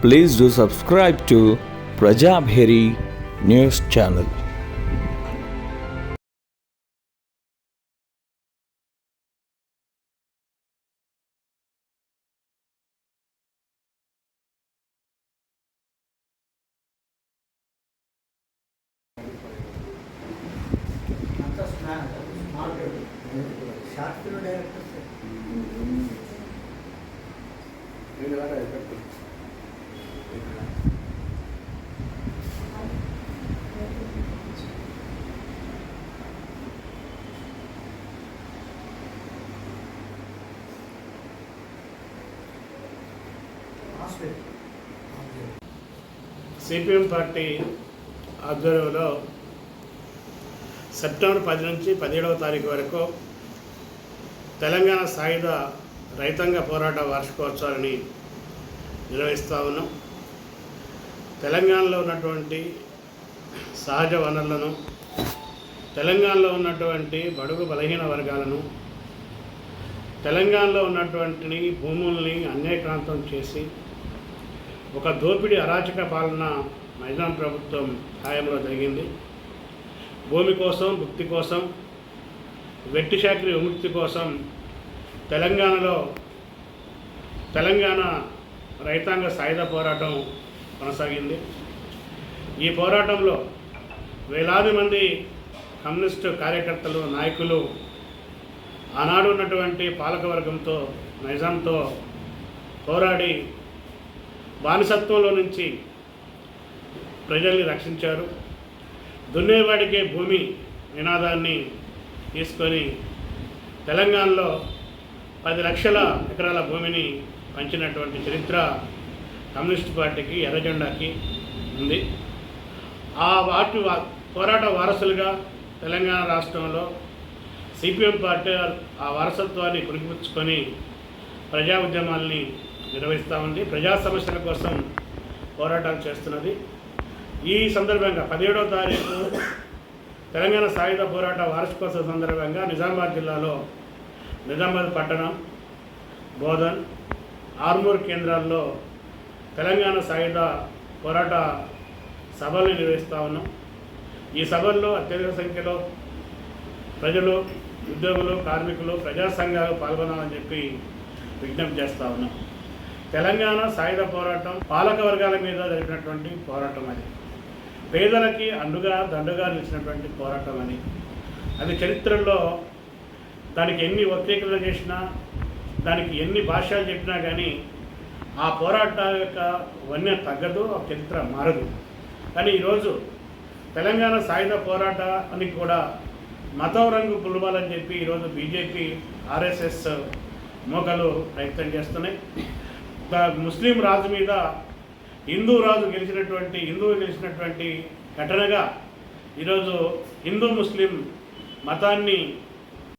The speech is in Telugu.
Please do subscribe to Prajabheri News Channel. Short film director CPM party ఆధ్వర్యంలో సెప్టెంబర్ 10 నుంచి 17వ తారీఖు వరకు తెలంగాణ సాయుధ రైతాంగ పోరాట వార్షికోత్సవాన్ని నిర్వహిస్తూ ఉన్నాం. తెలంగాణలో ఉన్నటువంటి సహజ వనరులను, తెలంగాణలో ఉన్నటువంటి బడుగు బలహీన వర్గాలను, తెలంగాణలో ఉన్నటువంటి భూముల్ని అన్యాయక్రాంతం చేసి ఒక దోపిడీ అరాచక పాలన నైజాం ప్రభుత్వం హయాంలో జరిగింది. భూమి కోసం, భుక్తి కోసం, వెట్టి చాకిరీ విముక్తి కోసం తెలంగాణ రైతాంగ సాయుధ పోరాటం కొనసాగింది. ఈ పోరాటంలో వేలాది మంది కమ్యూనిస్టు కార్యకర్తలు, నాయకులు ఆనాడు ఉన్నటువంటి పాలకవర్గంతో, నైజాంతో పోరాడి బానిసత్వంలో నుంచి ప్రజల్ని రక్షించారు. దున్నేవాడికే భూమి నినాదాన్ని తీసుకొని తెలంగాణలో 10 లక్షల ఎకరాల భూమిని పంచినటువంటి చరిత్ర కమ్యూనిస్ట్ పార్టీకి, ఎర్రజెండాకి ఉంది. వాటి పోరాట వారసులుగా తెలంగాణ రాష్ట్రంలో సిపిఎం పార్టీ ఆ వారసత్వాన్ని పుణికిపుచ్చుకొని ప్రజా ఉద్యమాల్ని నిర్వహిస్తూ ఉంది. ప్రజా సమస్యల కోసం పోరాటాలు చేస్తున్నది. ఈ సందర్భంగా 17వ తారీఖు తెలంగాణ సాయుధ పోరాట వార్షికోత్సవ సందర్భంగా నిజామాబాద్ జిల్లాలో నిజామాబాద్ పట్టణం, బోధన్, ఆర్మూర్ కేంద్రాల్లో తెలంగాణ సాయుధ పోరాట సభల్ని నిర్వహిస్తూ ఉన్నాం. ఈ సభల్లో అత్యధిక సంఖ్యలో ప్రజలు, ఉద్యోగులు, కార్మికులు, ప్రజా సంఘాలు పాల్గొనాలని చెప్పి విజ్ఞప్తి చేస్తూ ఉన్నాం. తెలంగాణ సాయుధ పోరాటం పాలక వర్గాల మీద జరిపినటువంటి పోరాటం అది. పేదలకి అండుగా దండుగా నిలిచినటువంటి పోరాటం అని. అది చరిత్రలో దానికి ఎన్ని వక్రీకరణ చేసినా, దానికి ఎన్ని భాష్యాలు చెప్పినా కానీ ఆ పోరాటాల యొక్క వన్య తగ్గదు, ఆ చరిత్ర మారదు. కానీ ఈరోజు తెలంగాణ సాయుధ పోరాటానికి కూడా మతం రంగు పులవాలని చెప్పి ఈరోజు బీజేపీ, ఆర్ఎస్ఎస్ మోకలు ప్రయత్నం చేస్తున్నాయి. ముస్లిం రాజు మీద హిందువు గెలిచినటువంటి ఘటనగా ఈరోజు హిందూ ముస్లిం మతాన్ని